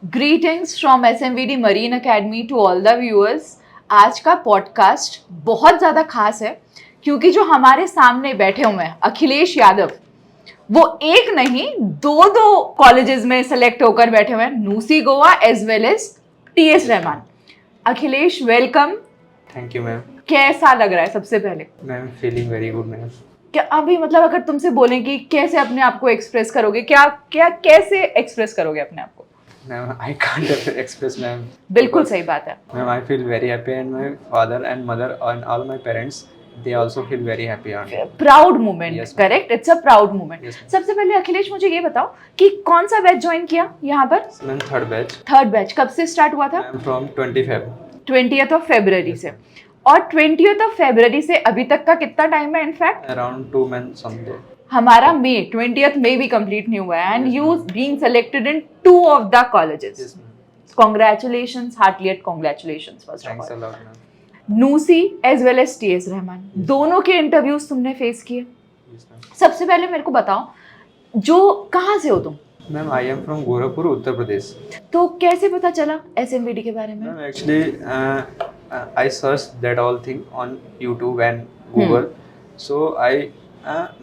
Greetings from SMVD Marine Academy to all the viewers। आज का podcast बहुत ज़्यादा खास है क्योंकि जो हमारे सामने बैठे हुए हैं अखिलेश यादव, वो एक नहीं दो कॉलेजेस में सेलेक्ट होकर बैठे हुए हैं, NUSI Goa as well as TS Rahman. Akhilesh, welcome. Thank you ma'am. कैसा लग रहा है सबसे पहले? Ma'am feeling very good ma'am. क्या अभी मतलब अगर तुमसे बोलें कि कैसे अपने आप को एक्सप्रेस करोगे, कैसे एक्सप्रेस करोगे अपने आप को? Ma'am I can't express ma'am. बिल्कुल सही बात है ma'am I feel very happy and my father and mother and all my parents they also feel very happy on proud moment. Correct, it's a proud moment. Yes, सबसे पहले अखिलेश मुझे ये बताओ कि कौन सा बैच ज्वाइन किया यहाँ पर? मैम थर्ड बैच कब से स्टार्ट हुआ था? Ma'am from 20th of February से। और 20th ऑफ फरवरी से अभी तक का कितना टाइम है? In fact around 2 months something. हमारा मई 20th में भी कंप्लीट नहीं हुआ है and you being selected in 2 of the colleges. Congratulations, heartiest congratulations first of thanks a all। Lot ma'am. NUSI as well as TS Rahman, दोनों के इंटरव्यूज तुमने फेस किए। सबसे पहले मेरे को बताओ, जो कहाँ से हो तुम? Ma'am I am from Gorakhpur, Uttar Pradesh. तो कैसे पता चला एसएमवीडी के बारे में? Ma'am actually I search that all thing on YouTube and Google. So I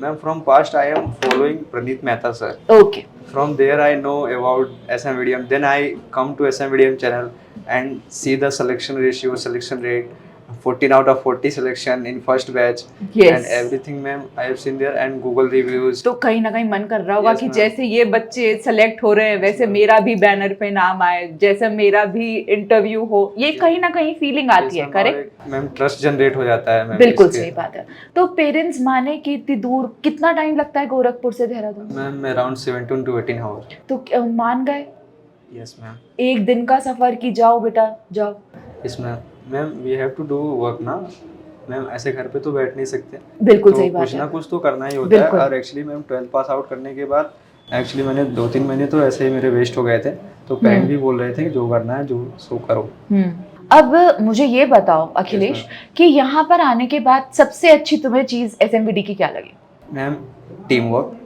ma'am from past I am following Praneet Mehta sir. Okay. From there I know about SM Medium. Then I come to SM Medium channel and see the selection ratio, selection rate, 14 out of 40 selection in first batch. Yes. And everything ma'am I have seen there and Google reviews. तो कहीं ना कहीं मन कर रहा होगा Yes, कि ma'am. जैसे ये बच्चे सेलेक्ट हो रहे हैं वैसे मेरा भी बैनर पे नाम आए, जैसे मेरा भी इंटरव्यू हो, ये कहीं ना कहीं फीलिंग आती है। करेक्ट मैम ट्रस्ट जनरेट हो जाता है मैम। बिल्कुल सही बात है। तो पेरेंट्स माने कि इतनी दूर कितना टाइम लगता है गोरखपुर से Dehradun? Ma'am around 17 to 18 hours। तो मान गए? Yes ma'am. एक दिन का सफर की जाओ बेटा जाओ। Yes ma'am. Ma'am we have to do work ना मैम, ऐसे घर पे तो बैठ नहीं सकते। बिल्कुल तो सही बात है। कुछ ना कुछ तो करना ही होता है। और actually ma'am 12th pass out करने के बाद एक्चुअली मैंने 2-3 महीने तो ऐसे ही मेरे वेस्ट हो गए थे। तो पेरेंट भी बोल रहे थे कि जो करना है जो सो करो। अब मुझे ये बताओ अखिलेश कि यहाँ पर आने के बाद सबसे अच्छी तुम्हें चीज एसएमवीडी की क्या लगी? Ma'am team work,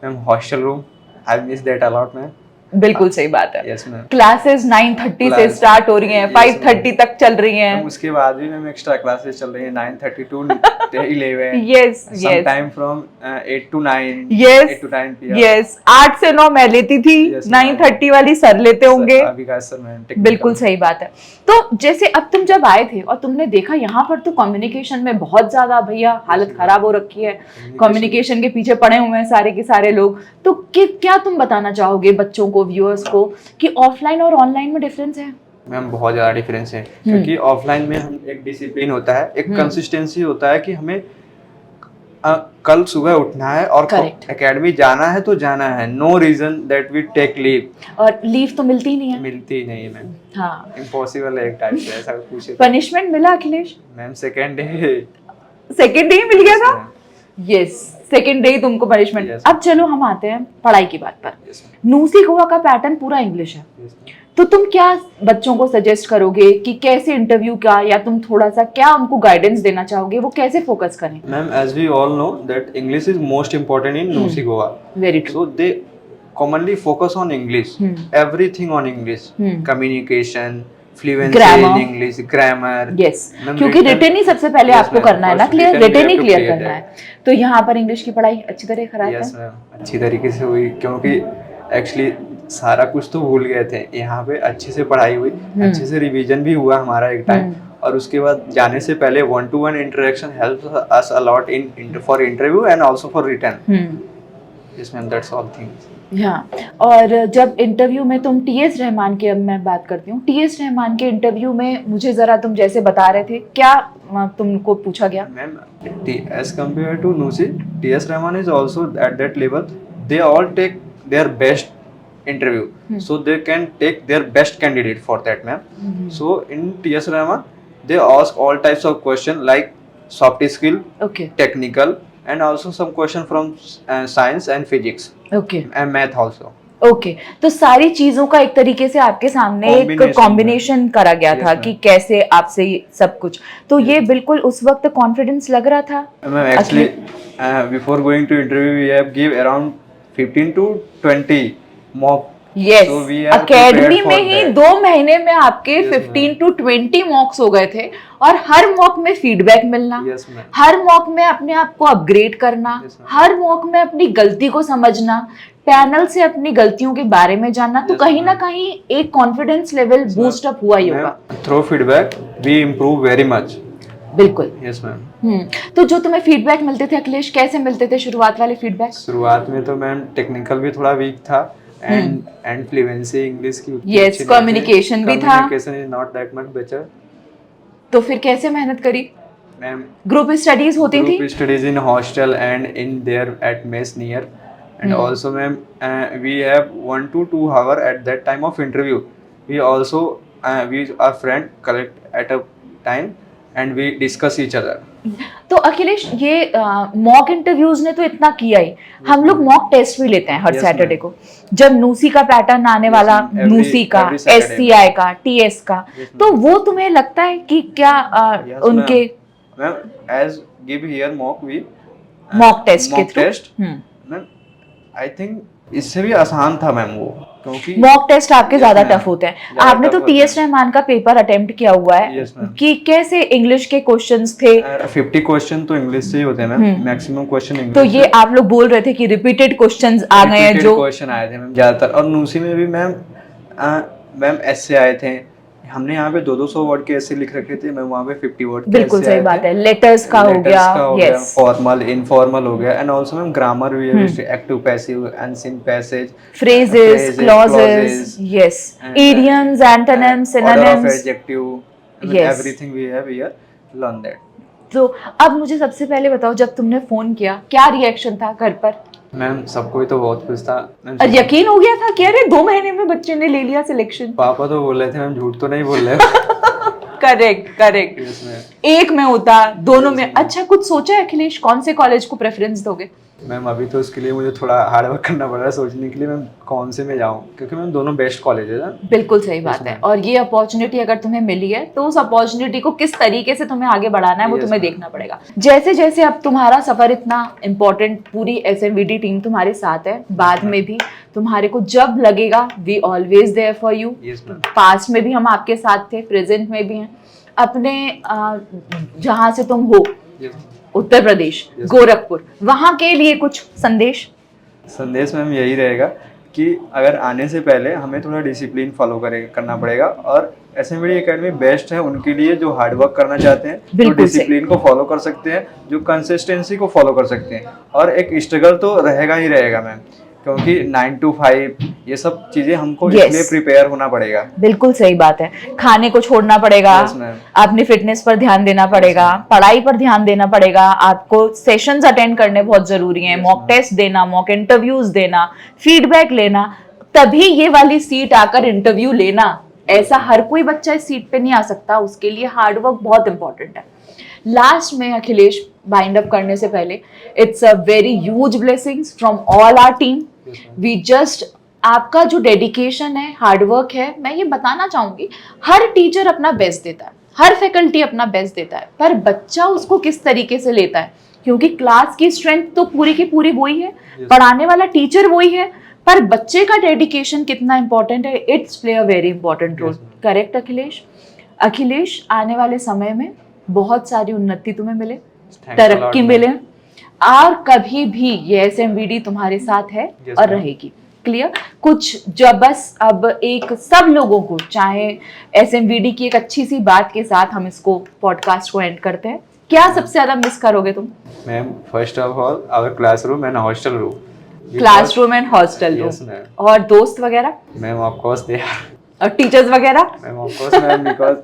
ma'am hostel room, I miss that allot ma'am. बिल्कुल सही बात है। Yes ma'am. क्लासेस 9:30 से स्टार्ट हो रही हैं, 5:30 तक चल रही हैं। उसके बाद भी मैम एक्स्ट्रा क्लासेस चल रही हैं 9:30 to 11। Yes some time from 8 to 9। Yes 8 to 9 PM। Yes 8 से 9 मैं लेती थी। Yes, 9:30 वाली सर लेते होंगे। अभी का सर मैम। बिल्कुल सही बात है। तो जैसे अब तुम जब आए थे और तुमने देखा यहाँ पर तो कम्युनिकेशन में बहुत ज्यादा भैया हालत खराब हो रखी है, कम्युनिकेशन के पीछे पड़े हुए हैं सारे के सारे लोग। तो क्या तुम बताना चाहोगे बच्चों को, व्यूअर्स को, कि ऑफलाइन और ऑनलाइन में डिफरेंस है? मैम बहुत ज़्यादा डिफरेंस है क्योंकि ऑफलाइन में हम एक डिसिप्लिन होता है, एक कंसिस्टेंसी होता है कि हमें कल सुबह उठना है और एकेडमी जाना है तो जाना है। No reason that we take leave. और लीव तो मिलती ही नहीं है। मिलती ही नहीं है मैम। हाँ, इम्पॉसिबल है एक टाइप से, ऐसा कुछ। पनिशमेंट मिला अखिलेश? मैम सेकेंड डे ही मिल गया था। यस, सेकेंड डे तुमको पनिशमेंट। Yes, अब चलो हम आते हैं पढ़ाई की बात पर। Yes, नूसी गोवा का पैटर्न पूरा इंग्लिश है। तो तुम क्या बच्चों को सजेस्ट करोगे कि कैसे इंटरव्यू का, या तुम थोड़ा सा क्या उनको गाइडेंस देना चाहोगे, वो कैसे फोकस करें? Ma'am as we all know that English is most important in NUSI Goa. Very true. So they commonly focus on English, everything on English, communication, fluency in English, grammar. Yes, क्योंकि written ही सबसे पहले आपको करना है ना, clear written ही clear करना है। तो यहाँ पर इंग्लिश की पढ़ाई अच्छी तरह कराते हैं? यस मैम, अच्छी तरीके से हुई क्योंकि एक्चुअली सारा कुछ तो भूल गए थे। यहाँ पे अच्छे से पढ़ाई हुई, अच्छे से रिवीजन भी हुआ हमारा एक टाइम। और उसके बाद जाने से पहले 1-to-1 interaction helps us a lot in for interview and also for written. Yes ma'am, that's all things. हाँ, और जब इंटरव्यू में तुम टीएस रहमान की, अब मैं बात करती हूँ, टीएस रहमान के इंटरव्यू में मुझे जरा तुम जैसे बता रहे थे, क्या तुमको पूछा गया? Ma'am as compare to NUSI, TS Rahman is also at that level. They all take their best interview, so they can take their best candidate for that ma'am. So in TS Rahman they ask all types of question like soft skill, technical, and also some question from science and physics, and math also. तो सारी चीजों का एक तरीके से आपके सामने एक कॉम्बिनेशन करा गया था कि कैसे आपसे सब कुछ। तो ये बिल्कुल उस वक्त कॉन्फिडेंस लग रहा था? Ma'am actually before going to interview we have give around 15 to 20 mock yes, So we are academy prepared for में ही that. 2 महीने में आपके Yes, 15 to 20 मॉक्स हो गए थे, और हर मॉक में फीडबैक मिलना, Yes, ma'am. हर मॉक में अपने आप को अपग्रेड करना, Yes, ma'am. हर मॉक में अपनी गलती को समझना, पैनल से अपनी गलतियों के बारे में जानना, तो Yes, कहीं ना ma'am. कहीं एक कॉन्फिडेंस लेवल बूस्ट अप हुआ ही होगा। Through feedback, we improve very much. बिल्कुल। Yes, ma'am. तो जो तुम्हें फीडबैक मिलते थे अखिलेश, कैसे मिलते थे शुरुआत वाले फीडबैक? शुरुआत में तो मैम टेक्निकल भी थोड़ा वीक था, एंड फ्लुएंसी इंग्लिश की उतनी Yes, अच्छी नहीं थी। communication भी था। Communication is not that much better. तो फिर कैसे मेहनत करी? मैम ग्रुप स्टडीज होती थी? group studies in hostel and in there at mess near, and also ma'am we have 1 to 2 hour at that time of interview. We also we our friend collect at a time and we discuss each other. तो अखिलेश, ये mock interviews ने तो इतना किया ही, हम लोग mock test भी लेते हैं हर Yes, सैटरडे ma'am. को। जब नूसी का पैटर्न आने वाला, ma'am. Every- नूसी का, every Saturday. एससीआई का, टीएस का, Yes, ma'am. तो वो तुम्हें लगता है कि क्या Yes, उनके ma'am, as give here mock we mock test के mock through? test, ma'am I think इससे भी आसान था मैम वो, क्योंकि मॉक टेस्ट आपके Yes, ज्यादा ma'am. टफ होते हैं। ज्यादा आपने तो tough होते टीएस हैं। रहमान का पेपर अटेम्प्ट किया हुआ है, Yes, ma'am. कि कैसे इंग्लिश के क्वेश्चंस थे? 50 क्वेश्चन तो इंग्लिश से ही होते हैं मैम, मैक्सिमम क्वेश्चन इंग्लिश। तो ये आप लोग बोल रहे थे कि रिपीटेड क्वेश्चंस आ गए हैं जो क्वेश्चन आए थे मैम ज्यादातर, और नूसी में भी मैम ऐसे आए थे। हमने यहाँ पे 200 वर्ड के ऐसे लिख रखे थे, मैं वहाँ पे 50 वर्ड के बिल्कुल essay सही आए बात थे। है। लेटर्स का हो गया, यस, फॉर्मल इनफॉर्मल हो गया, एंड ऑल्सो मैम ग्रामर भी है, active passive unseen passage, phrases, clauses, yes, idioms, antonyms, synonyms, adjective, Yes. Everything we have here, learn that. तो अब मुझे सबसे पहले बताओ, जब तुमने फोन किया क्या रिएक्शन था घर पर? मैम सबको ही तो बहुत खुश था मैम। और यकीन हो गया था कि अरे 2 महीने में बच्चे ने ले लिया सिलेक्शन? पापा तो बोल रहे थे मैम, झूठ तो नहीं बोल रहे। Correct correct. Yes, ma'am. एक में होता, दोनों में। अच्छा, कुछ सोचा है अखिलेश कौन से कॉलेज को प्रेफरेंस दोगे? मैम अभी तो उसके लिए मुझे थोड़ा हार्ड वर्क करना पड़ रहा है सोचने के लिए मैम कौन से में जाऊँ, क्योंकि मैम दोनों बेस्ट कॉलेज है ना। बिल्कुल सही बात है। और ये अपॉर्चुनिटी अगर तुम्हें मिली है तो उस अपॉर्चुनिटी को किस तरीके से तुम्हें आगे बढ़ाना है वो Yes, तुम्हें ma'am. देखना पड़ेगा। जैसे जैसे अब तुम्हारा सफर इतना इम्पोर्टेंट, पूरी एसएमवीडी टीम तुम्हारे साथ है, बाद में भी तुम्हारे को जब लगेगा we always there for you. Yes, ma'am. Past में भी हम आपके साथ थे, प्रेजेंट में भी हैं। अपने जहाँ से तुम हो, Yes. उत्तर प्रदेश, Yes. गोरखपुर, वहाँ के लिए कुछ संदेश? संदेश मैम यही रहेगा कि अगर आने से पहले हमें थोड़ा डिसिप्लिन फॉलो करना पड़ेगा, और एसएमवीडी एकेडमी बेस्ट है उनके लिए जो हार्ड वर्क करना चाहते हैं, जो बिल्कुल डिसिप्लिन को फॉलो कर सकते हैं, जो कंसिस्टेंसी को फॉलो कर सकते हैं। और एक स्ट्रगल तो रहेगा ही रहेगा मैम, क्योंकि 9 to 5 ये सब चीजें हमको Yes. इसलिए प्रिपेयर होना पड़ेगा। बिल्कुल सही बात है। खाने को छोड़ना पड़ेगा, Yes, ma'am. अपनी फिटनेस पर ध्यान देना पड़ेगा, पढ़ाई पर ध्यान देना पड़ेगा, आपको सेशंस अटेंड करने बहुत जरूरी हैं, Yes, मॉक ma'am. टेस्ट देना, मॉक इंटरव्यूज देना, फीडबैक लेना, तभी ये वाली सीट आकर इंटरव्यू लेना। ऐसा हर कोई बच्चा इस सीट पे नहीं आ सकता, उसके लिए हार्डवर्क बहुत इंपॉर्टेंट है। लास्ट में अखिलेश, बाइंड अप करने से पहले, it's a very huge blessings from all our team. We just, आपका जो डेडिकेशन है, हार्डवर्क है, मैं ये बताना चाहूंगी, हर टीचर अपना बेस्ट देता है, हर फैकल्टी अपना बेस्ट देता है, पर बच्चा उसको किस तरीके से लेता है, क्योंकि क्लास की स्ट्रेंथ तो पूरी की पूरी वही है, पढ़ाने वाला टीचर वही है, पर बच्चे का डेडिकेशन कितना इंपॉर्टेंट है, it's play a very important role. Correct Akhilesh? Akhilesh, आने वाले समय में बहुत सारी उन्नति तुम्हें मिले, तरक्की मिले, और कभी भी ये एसएमवीडी तुम्हारे साथ है और रहेगी। क्लियर? कुछ जब बस अब एक सब लोगों को, चाहे एसएमवीडी की एक अच्छी सी बात के साथ हम इसको पॉडकास्ट को एंड करते हैं। क्या सबसे ज्यादा मिस करोगे तुम? Ma'am first of all our classroom and hostel room. Classroom and hostel room, और दोस्त वगैरह? मैम ऑफ कोर्स दे और टीचर्स वगैरह? Ma'am of course ma'am, because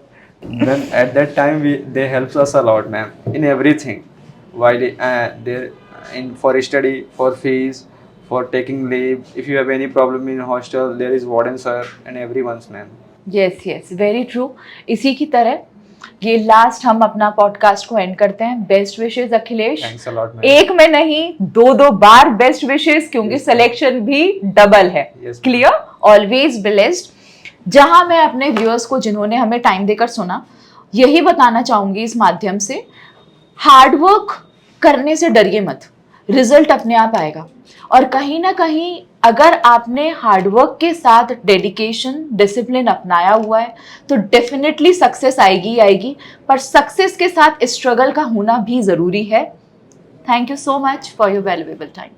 then at that time they helps us a lot ma'am in everything, while they in for study, for fees, for taking leave. If you have any problem in hostel, there is warden sir and everyone's ma'am. Yes yes, very true. इसी की तरह ये last हम अपना podcast को and करते हैं। Best wishes Akhilesh. Thanks a lot ma'am. एक में नहीं, 2 बार बेस्ट विशेस, क्योंकि सिलेक्शन भी डबल है। Yes, clear? Always blessed. जहां मैं अपने व्यूअर्स को, जिन्होंने हमें टाइम देकर सुना, यही बताना चाहूंगी इस माध्यम से, हार्डवर्क करने से डरिए मत, रिजल्ट अपने आप आएगा। और कहीं ना कहीं अगर आपने हार्डवर्क के साथ डेडिकेशन डिसिप्लिन अपनाया हुआ है तो डेफिनेटली सक्सेस आएगी ही आएगी, पर सक्सेस के साथ स्ट्रगल का होना भी ज़रूरी है। Thank you so much for your valuable time.